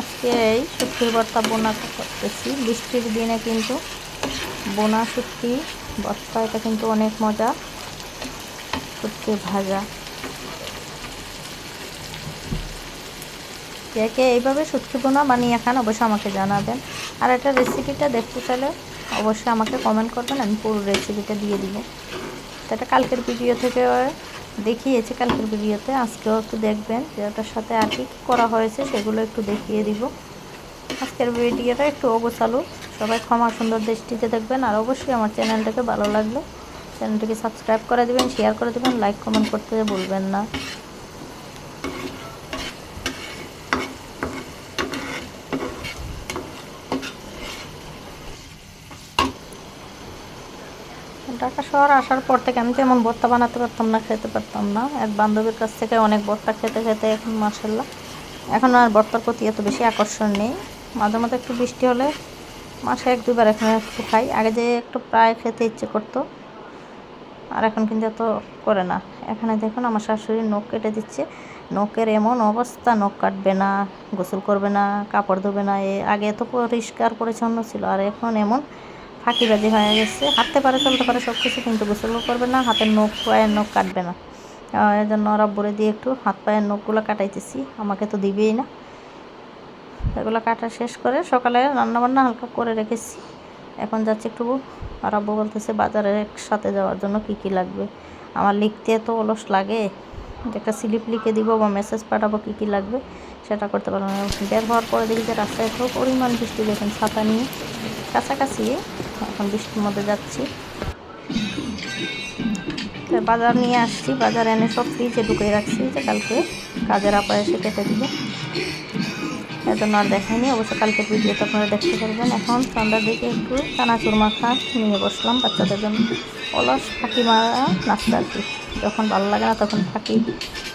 আজকে এই শুটকির ভর্তা বোনা করতেছি। বৃষ্টির দিনে কিন্তু বোনা শুটকি ভর্তা এটা কিন্তু অনেক মজা। শুটকি ভাজা, কে কে এইভাবে শুটকি বোনা বানিয়ে খান অবশ্যই আমাকে জানাবেন। আর এটা রেসিপিটা দেখতে চাইলে অবশ্যই আমাকে কমেন্ট করবেন, আমি পুরো রেসিপিটা দিয়ে দিব। এটা কালকের ভিডিও থেকে দেখিয়েছি, কালকের ভিডিওতে আজকেও একটু দেখবেন যে ওটার সাথে আর কি করা হয়েছে সেগুলো একটু দেখিয়ে দিব। আজকের ভিডিওটা একটু অগোছালো, সবাই ক্ষমা সুন্দর দৃষ্টিতে দেখবেন। আর অবশ্যই আমার চ্যানেলটাকে ভালো লাগলে চ্যানেলটাকে সাবস্ক্রাইব করে দেবেন, শেয়ার করে দেবেন, লাইক কমেন্ট করতে ভুলবেন না। ঢাকা শহর আসার পর থেকে আমি তেমন ভর্তা বানাতে পারতাম না, খেতে পারতাম না। এক বান্ধবীর কাছ থেকে অনেক ভর্তা খেতে খেতে এখন মাশাআল্লাহ এখন আর ভর্তার প্রতি এত বেশি আকর্ষণ নেই। মাঝে মাঝে একটু বৃষ্টি হলে মাসে এক দুইবার এখন একটু খাই। আগে যে একটু প্রায় খেতে ইচ্ছে করতো, আর এখন কিন্তু এত করে না। এখানে দেখুন আমার শাশুড়ি নখ কেটে দিচ্ছে। নখের এমন অবস্থা, নখ কাটবে না, গোসল করবে না, কাপড় ধোবে না। আগে এত পরিষ্কার পরিচ্ছন্ন ছিল, আর এখন এমন ফাঁকিবাজি হয়ে গেছে। হাঁটতে পারে, চলতে পারে, সব কিছু, কিন্তু গোসলও করবে না, হাতের নখ পায়ের নখ কাটবে না। এই জন্য রাব্বুরে দিয়ে একটু হাত পায়ের নখগুলো কাটাইতেছি, আমাকে তো দিবেই না। এগুলো কাটা শেষ করে সকালে রান্নাবান্না হালকা করে রেখেছি। এখন যাচ্ছি একটু, আর আব্বু বলতেছে বাজারে একসাথে যাওয়ার জন্য কি কি লাগবে। আমার লিখতে এত অলস লাগে যে একটা স্লিপ লিখে দিব বা মেসেজ পাঠাবো কি কি লাগবে সেটা করতে পারলাম না। বের হওয়ার পরে দেখি যে রাস্তায় এত পরিমাণ বৃষ্টি, দেখুন ছাতা নিয়ে কাছাকাছি এখন বৃষ্টির মধ্যে যাচ্ছি। বাজার নিয়ে আসছি, বাজার এনে সব ফ্রিজে ঢুকিয়ে রাখছি যে কালকে কাজের আপা এসে কেটে দিবে। এর জন্য আর দেখাইনি, অবশ্য কালকের ভিডিওতে আপনারা দেখতে পারবেন। এখন সন্ধ্যার দিকে একটু চানাচুর মাখা নিয়ে বসলাম বাচ্চাদের জন্য। অলস ফাঁকি মারা নাস্তা আর কি, যখন ভালো লাগে না তখন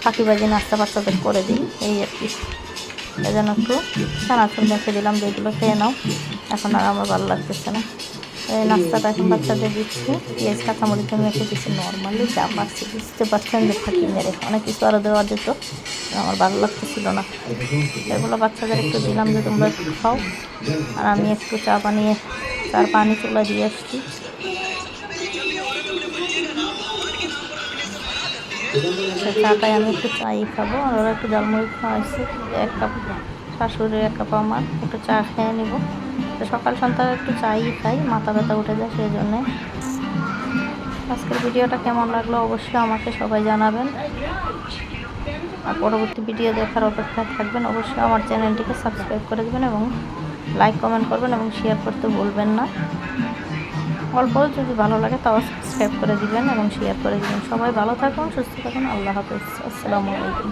ফাঁকিবাজি নাস্তা বাচ্চাদের করে দিই, এই আর কি। এই জন্য একটু চানাচুর মেখে দিলাম, যেগুলো খেয়ে নাও, এখন আর আমার ভালো লাগতেছে না। এই নাস্তাটা এখন বাচ্চাদের দিচ্ছি, পেঁয়াজ কাঁচামরিচ মেখে দিচ্ছি। নর্মালি যা পারছি, বুঝতে পারছেন যে ফাঁকি মেরে অনেক কিছু আরও দেওয়া যেত, আমার ভালো লাগতেছিল না। এগুলো বাচ্চাদের একটু দিলাম যে তোমরা একটু খাও। আর আমি একটু চা বানিয়ে পানি চুলা দিয়ে আসছি। চাটাই আমি একটু চাই খাবো, আর ওরা একটু জালমুড়ি খাওয়াইছে, 1 কাপ শাশুড়ি 1 কাপ আমার, একটু চা খেয়ে নিব। তো সকাল সন্ধ্যা একটু চাই খাই, মাথা ব্যথা উঠে যায়, সেই জন্যে। আজকের ভিডিওটা কেমন লাগলো অবশ্যই আমাকে সবাই জানাবেন, আর পরবর্তী ভিডিও দেখার অপেক্ষায় থাকবেন। অবশ্যই আমার চ্যানেলটিকে সাবস্ক্রাইব করে দেবেন এবং লাইক কমেন্ট করবেন এবং শেয়ার করতে ভুলবেন না। অল্প যদি ভালো লাগে তাও সাবস্ক্রাইব করে দিবেন এবং শেয়ার করে দিবেন। সবাই ভালো থাকুন, সুস্থ থাকুন, আল্লাহ হাফেজ, আসসালামু আলাইকুম।